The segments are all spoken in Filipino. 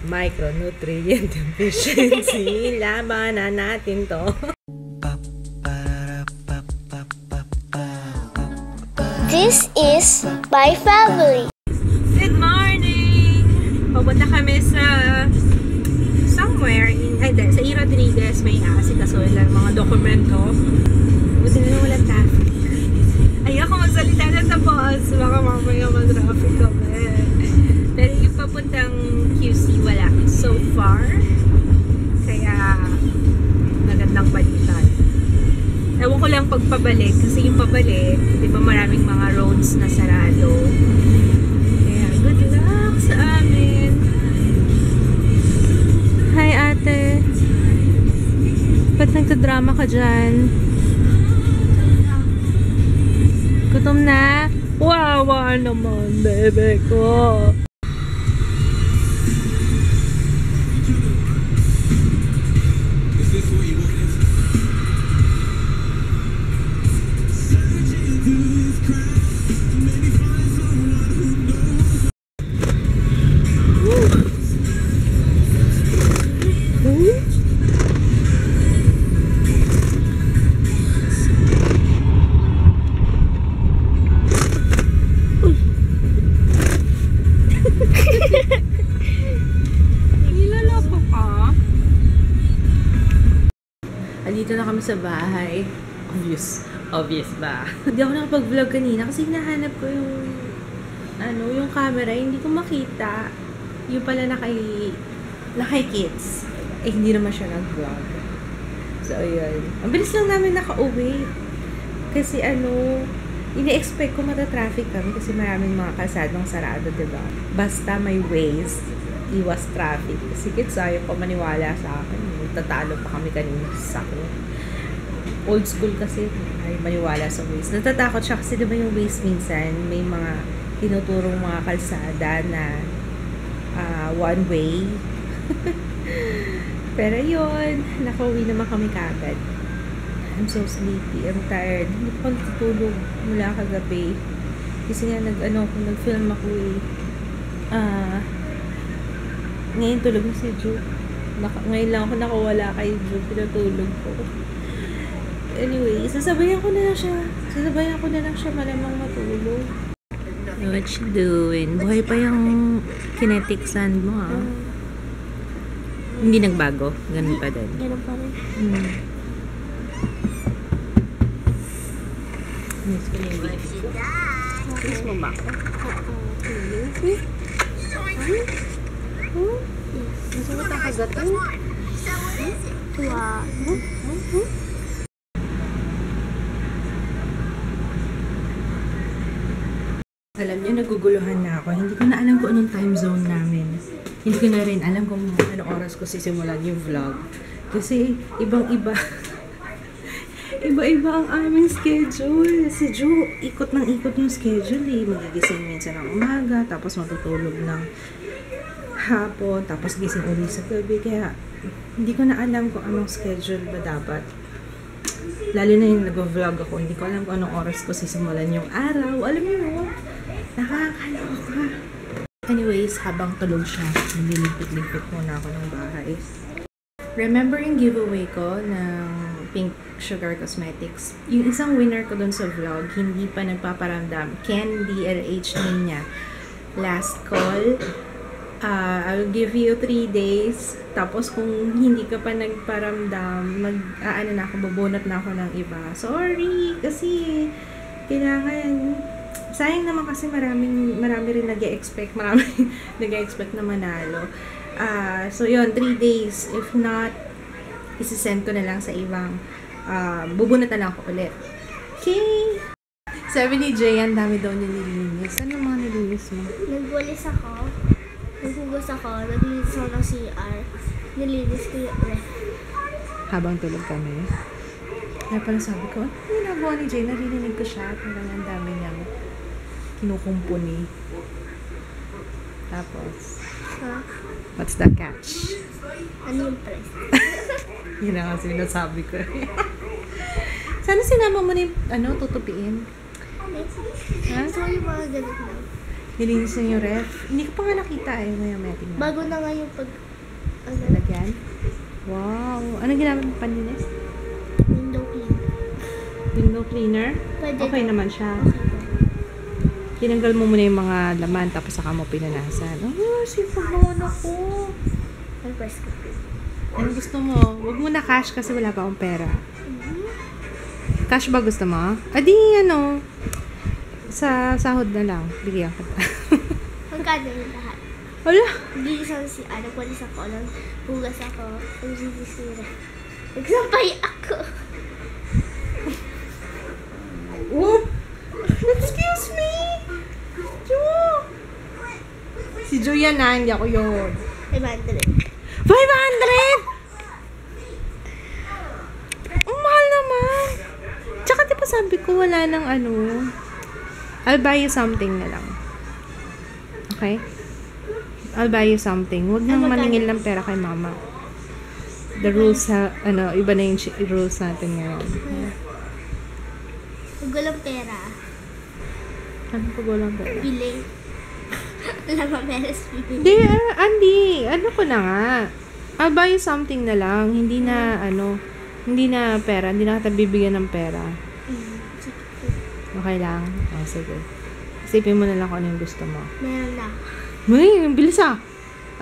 Micronutrient deficiency. Labanan natin to. This is my family. Good morning! Pupunta kami sa somewhere sa E. Rodriguez. May asikasuhin lang mga dokumento. Buti na lang walang traffic. Ayoko magsalita na tapos. Baka mamaya mag-traffic kami. Pero yung papuntang QC wala so far. Kaya magandang balitan. Ewan ko lang pagpabalik kasi yung pabalik, di ba maraming mga roads na sarado. Kaya good luck sa amin. Hi ate. Ba't nagtadrama ka dyan? Gutom na? Wawa naman, bebe ko. Dito na kami sa bahay. Obvious ba? Hindi ako nakapag-vlog kanina kasi hinahanap ko yung camera, hindi ko makita. Yung pala naka-kids. Hindi naman siya nag-vlog. So, ayun. Ang bilis lang namin nakauwi. Kasi ina-expect ko mata-traffic kami kasi maraming mga kalsadong sarado, diba? Basta may ways, iwas traffic. Kasi kids, ayaw pa maniwala sa akin. Tatalo pa kami kanina sa sakyo. Old school kasi, ay maniwala sa ways. Natatakot siya kasi diba yung ways minsan, may mga tinuturong mga kalsada na one way. Pero yun, nakauwi naman kami kagad. I'm so sleepy, I'm tired. Hindi ko natutulog mula kagabi. Kasi nga nag-film ako ngayon tulog na si Ju. Ngayon lang ako nakawala kay Ju. Pinatulog ko. Anyway, sasabayan ko na lang siya malamang matulog. What you doing? Buhay pa yung kinetic sand mo, ha? Hindi nagbago. Ganun pa din. Ganun pa rin. Miss ko na yung baby ko. Miss mo ba ako? Gusto mo takagatin? Wow. Alam niyo, naguguluhan na ako. Hindi ko na alam kung anong time zone namin. Hindi ko na rin alam kung anong oras ko sisimulan yung vlog. Kasi ibang-iba. Iba-iba ang aming schedule. Si Ju, ikot ng ikot yung schedule eh. Magigising minsan ng umaga, tapos matutulog ng hapon, tapos gising ulit sa gabi. Kaya hindi ko na alam kung anong schedule ba dapat. Lalo na yung nag-vlog ako, hindi ko alam kung anong oras ko sisimulan yung araw. Alam mo yun? Nakakaloka. Anyways, habang tulog siya, nililipit-lipit muna ako ng bahay. Remember yung giveaway ko ng Pink Sugar Cosmetics? Yung isang winner ko dun sa vlog, hindi pa nagpaparamdam. Candy LH niya. Last call. I'll give you 3 days. Tapos kung hindi ka pa nagparamdam, babunot na ako ng iba. Sorry! Kasi kailangan, sayang naman kasi marami rin nag-e-expect na manalo. So yun, 3 days. If not, isisend ko na lang sa ibang, bubunot na lang ako ulit. Okay! Sabi ni Jay, ang dami daw nililinis. Ano mga nilinis mo? Nagwalis ako. Naghugas ako, naglinis ako ng CR, nilinis ko yung ref. Habang tulog kami. Kaya pala sabi ko, ano ginagawa ni Jay? Narinig ko siya. Parang ang dami niyang kinukumpuni. Tapos, what's the catch? Ano yung press? Yun ang sinasabi ko. Sana sinama mo na yung, tutupiin. Ha? So, yung mga ganit lang. Nilinis na yung ref. Hindi ko pa nga nakita eh. Maya tingnan. Bago na nga yung pag... Ano? Lagyan. Wow. Anong ginamit mo panlinis? Window clean. Window cleaner? Pwede Okay na. naman siya. Okay po. Tinanggal mo muna yung mga laman tapos saka mo pinanasan. Oh, sipag naman ako. Ang press ko. Ano gusto mo? Huwag mo na cash kasi wala pa akong pera. Cash ba gusto mo? Adi, ano, sa sahod na lang. Bigyan ka ta. Magkano yung lahat? Wala. Gigisang si Ana, nagwalis ako ng hugas ako. Ang gigisira. Nagsampay ako. Whoop! Excuse me! Jo! Si Jo yan na, hindi ako yun. 500. 500! Ang mahal naman. Tsaka diba sabi ko wala nang ano. I'll buy you something na lang. Okay? I'll buy you something. Huwag nang maningil ng pera kay mama. The rules, iba na yung rules natin ngayon. Huwag walang pera. Ano pag walang pera? Bili. Alam mo, meres bibili. Hindi, Andy. Ano ko na nga. I'll buy you something na lang. Hindi na, hindi na pera. Hindi na kita bibigyan ng pera. Okay lang? Oh, sige. Isipin mo na lang kung ano yung gusto mo. Meron na. Uy, ang bilis ah.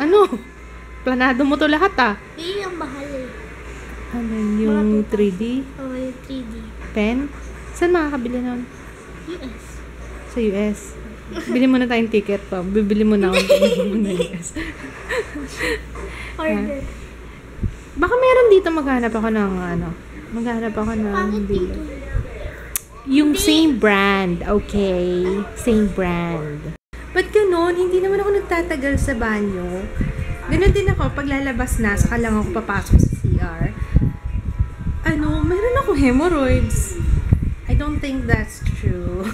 Ano? Planado mo to lahat ah. Eh, ang mahal eh. Ano yung 3D? Oh, yung 3D. Pen? Saan makakabili nun? US. Sa US. Bili mo na tayong ticket pa. Bibili mo na ako. Bibili mo na US. Order. Baka meron dito maghanap ako ng maghanap ako ng Pangit dealer. dito. Yung same brand. Okay. Same brand. Ba't ganon? Hindi naman ako nagtatagal sa banyo. Ganon din ako. Pag lalabas na, saka lang ako papasok sa CR. Meron akong hemorrhoids. I don't think that's true.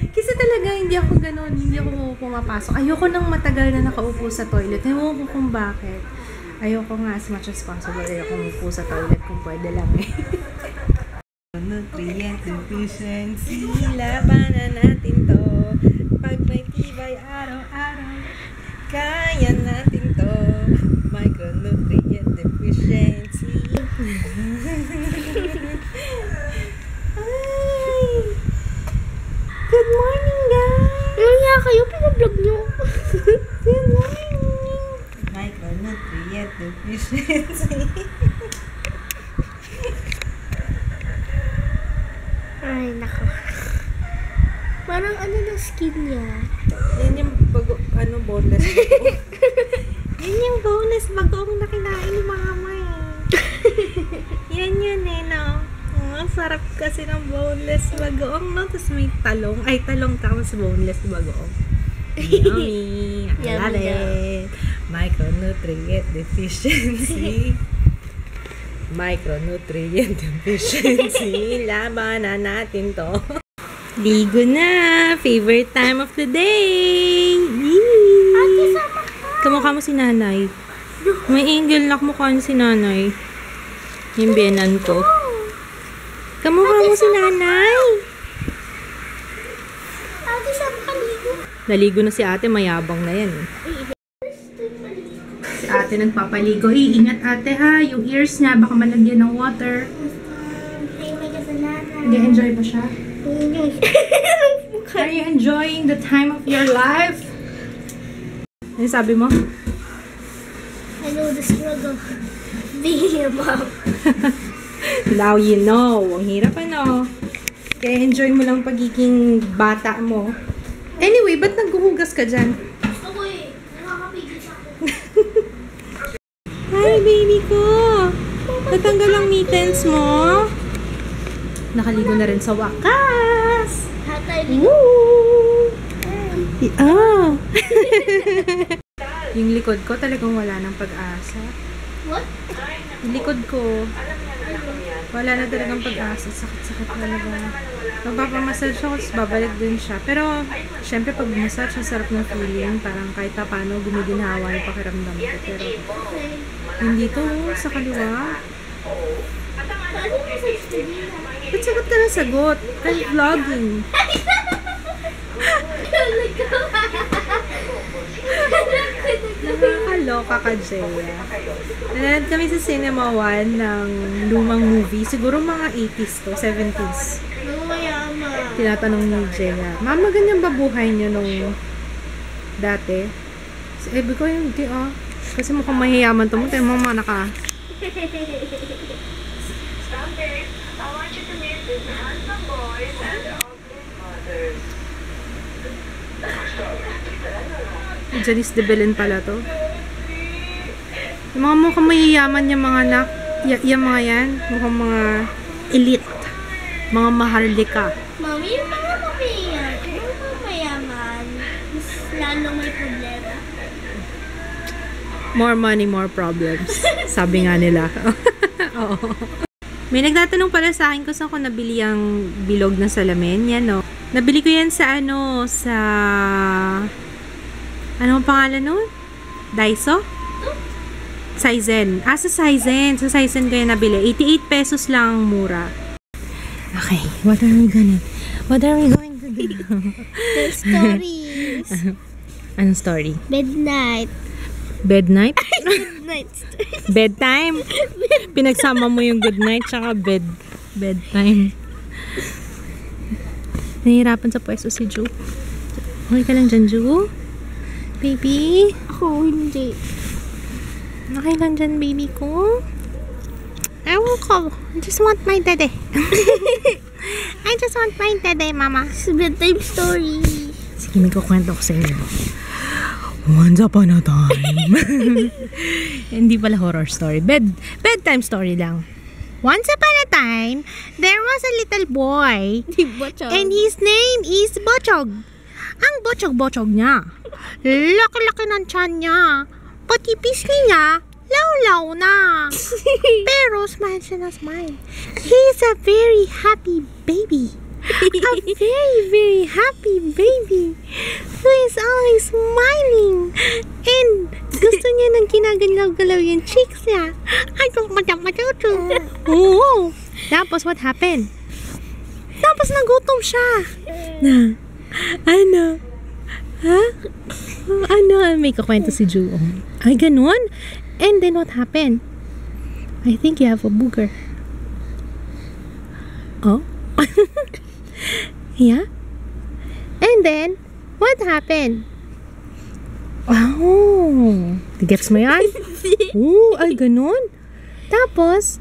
Kasi talaga, hindi ako ganon. Hindi ako pumapasok. Ayoko nang matagal na nakaupo sa toilet. Ewan ko kung bakit. Ayoko nga as much as possible. Ayoko umupo sa toilet kung pwede lang eh. Nutrient deficiency, labanan natin to. Pag may tibay araw-araw, kaya natin to. Micronutrient deficiency. Ay! Good morning, guys! Ano nga kayo? Pinablog nyo. Good morning! Micronutrient deficiency. Ay, nako. Parang ano ng skin niya. Yan yung boneless bagoong. Yan yung boneless bagoong na kinain ni mama eh. Yan yun eh, no? Ang sarap kasi ng boneless bagoong, no? Tapos may talong. Ay, talong tapos boneless bagoong. Yummy! I love Yummy it! Micronutrient deficiency. Micronutrient deficiency. Labanan natin to. Ligo na! Favorite time of the day! Yee! Ate, sama ka. Kamukha mo si nanay. May angel na kamukha niya si nanay. Yung biyanan ko. Kamukha mo si nanay. Ate, sama ka ligo. Naligo na si ate, mayabang na yan. Si ate nagpapaligo. Ingat ate ha, yung ears niya baka malagyan ng water. Ay, may kasalanan. Nag-enjoy ba siya? Enjoy. Are you enjoying the time of your life? Ano sabi mo? I know the struggle. Being a mom. Now you know. Ang hirap ano. Kaya enjoy mo lang pagiging bata mo. Anyway, ba't naghuhugas ka dyan? Gusto ko eh. Nakakapigil sa akin. Hi, baby ko! Natanggal ang mittens mo. Nakaligo na rin sa wakas. Hatay ligo. Woo! Ah! Yung likod ko talagang wala ng pag-asa. What? Yung likod ko, wala na talagang pag-asa. Sakit-sakit talaga. Magpapamassage ako, tapos babalik din siya. Pero, syempre pag massage, ang sarap ng feeling. Parang kahit pa paano, gumiginhawa yung pakiramdam ko. Pero, hindi to, sa kaliwa. Paano ko sa studio? Ba't sagot ka na sagot? I'm vlogging. Nakakaloka ka, Jaya. Nanonood kami sa Cinema 1 ng lumang movie. Siguro mga 80s to, 70s. Mayaman. Tinatanong ni Jaya, Mama, ganyan ba buhay niyo nung dati? Sabi ko, hindi Kasi mukhang mahiyaman to mo. Tayo mama naka. Someday, I want you to meet these handsome boys and ugly mothers. Janice de Belen pala to. Yung mga mukhang mahiyaman yung mga anak. Yung mga yan. Mukhang mga elite. Mga maharlika. Mami, yung mga mayaman. Yung mga mayaman. Mas lalong may problema. More money, more problems. Sabi nga nila. Oo. May nagtatanong pala sa akin kung saan ko nabili ang bilog na salamin. Yan, no. Nabili ko yan sa sa... Ano ang pangalan nun? Daiso? Saizen. Sa Saizen. Sa Saizen ko yan nabili. 88 pesos lang mura. Okay. What are we going to do? The stories. Anong story? Midnight. Bed night? Midnight stories. Bedtime? Pinagsama mo yung good night tsaka bedtime. Nahihirapan sa pwesto si Ju. Okay ka lang dyan, Ju? Baby? Ako hindi. Okay lang dyan, baby ko? Ewan ko. I just want my daddy. I just want my daddy, mama. It's a bedtime story. Sige, may kukwento ko sa inyo. Once upon a time. Hindi pala horror story. Bedtime story lang. Once upon a time, there was a little boy. And his name is Bochog. Ang bochog-bochog niya. Laki-laki ng tiyan niya. Pati pisngi niya, law-law na. Pero smile siya na smile. He's a very happy baby. A very, very happy baby who is always smiling. And gusto niya nang kinagalaw-galaw yung cheeks niya. Oo. Tapos what happened? Tapos nagutom siya. Ano? Ha? Ano? May kakwento si Ju. Ay, ganun? And then what happened? I think you have a booger. Oh? Yeah? And then, what happened? Oh! Gets mo yan? Oh, ay, ganun. Tapos,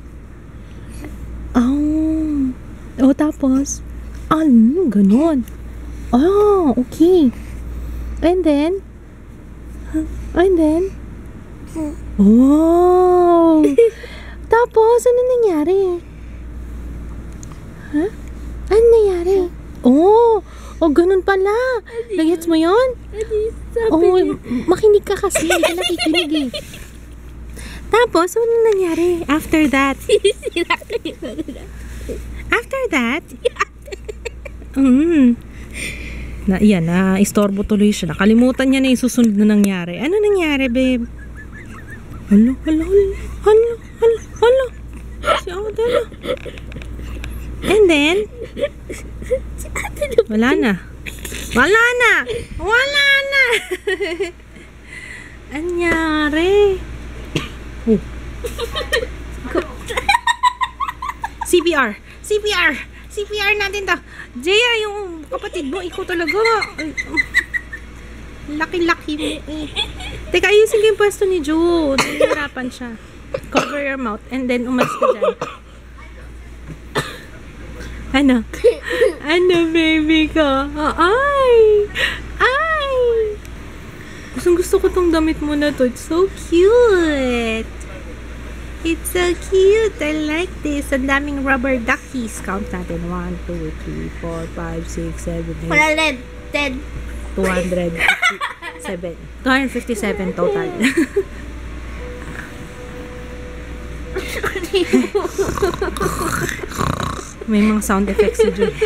tapos, ano, ganun. Oh, okay. And then, oh! Tapos, ano nangyari? Huh? Ano nangyari? Oh, ganun pala. Nagets mo yun? Makinig ka kasi. Hindi ka nakikinig eh. Tapos, ano nangyari? After that? Istorbo tuloy siya. Nakalimutan niya na yung susunod na nangyari. Ano nangyari, babe? Hala. Si Adela. And then, wala na. Anyari? Oh. CPR natin to. Jaya, yung kapatid mo, ikaw talaga. Laki-laki mo eh. Teka, ayusin ko yung pwesto ni Ju. Nahihirapan siya. Cover your mouth and then umalis ka dyan. Ano, baby ko? Ay! Gusto ko tong damit mo na to. It's so cute. It's so cute. I like this. Ang daming rubber duckies. Count natin. 1, 2, 3, 4, 5, 6, 7, 8. Wala red. 10. 257 total. May mga sound effects si Julie.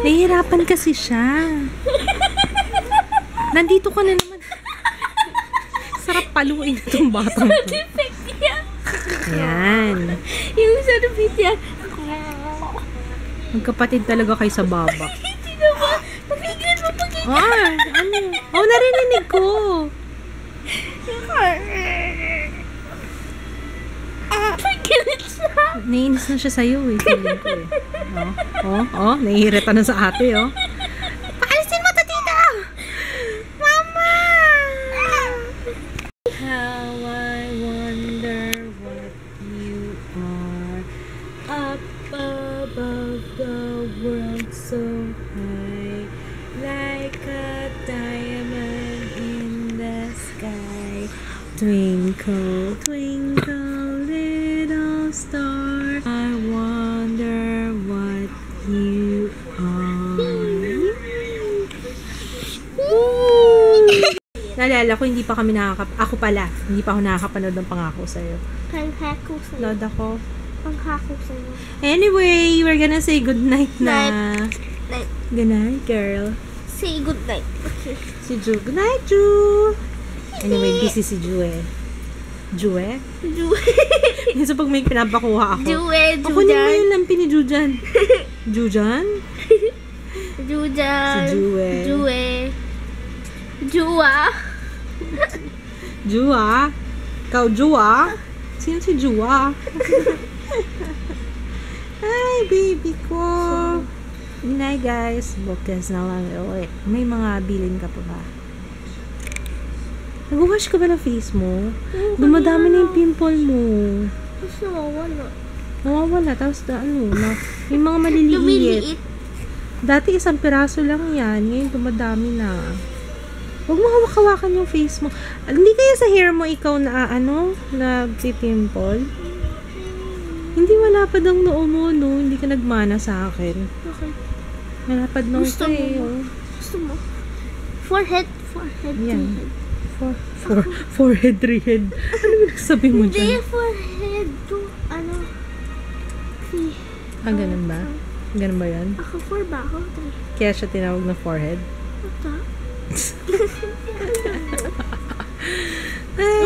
Nahihirapan kasi siya. Nandito ka na naman. Sarap paluin itong batang to. Ayan. Yung sound effect yan. Magkapatid talaga kayo sa baba. Hindi naman. Pakinggan Ay, ano? Oh, narinig ko. Galit siya. Naiinis na siya sa'yo eh. Feeling ko eh. Nahihirita na sa ate oh. Paalisin mo to dito! Mama! How I wonder what you are up above the world so high, like a diamond in the sky. Twinkle, twinkle, little star, I wonder what you are. Naalala ko, hindi pa kami ako pala, hindi pa ako nakakapanood ng Pangako Sa'yo. Panghako sa'yo. Load ako. Panghako sa'yo. Anyway, we're gonna say goodnight na. Night. Good night, girl. Say good night. Okay. Si Ju. Good night, Ju. Anyway, busy si Ju eh. Ju eh? Minsan pag may pinapakuha ako. Juwe, Ako din mo Jujan. yung lampi ni Jujan. Jujan? Jujan. Si Juwe. Juwe. Jua. Jua? Ikaw, Jua? Sino si Jua? Hi, baby ko. Good night, guys. Bukas na lang ulit. May mga bilin ka pa ba? Nag-wash ka ba ng face mo? Dumadami na yung pimple mo. Tapos nawawala. Nawawala. Tapos yung mga maliliit. Lumiliit. Dati isang piraso lang yan. Ngayon dumadami na. Huwag mo hawak-hawakan yung face mo. Hindi kaya sa hair mo ikaw na nagpipimple? Hindi malapad ang noo mo, no? Hindi ka nagmana sa akin. Okay. Malapad noo Gusto ko mo eh. ba? Oh. Gusto mo? Forehead. Yan. Forehead, rehead. Ano yung sabi mo Hindi, dyan? forehead to, Ganun ba? Ganun ba yan? Ako, 4 ba ako? 3. Kaya siya tinawag na forehead? Ito. Ay,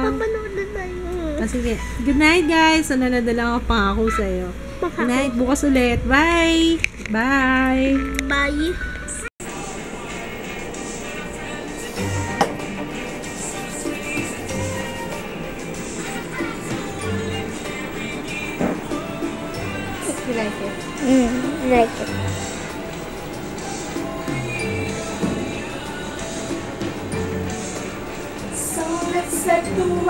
Papanood na tayo. sige. Good night, guys. Nadala ako Pangako Sa'yo. Good night. Bukas ulit. Bye! Bye! Bye. You like it? Like it. So let's let go.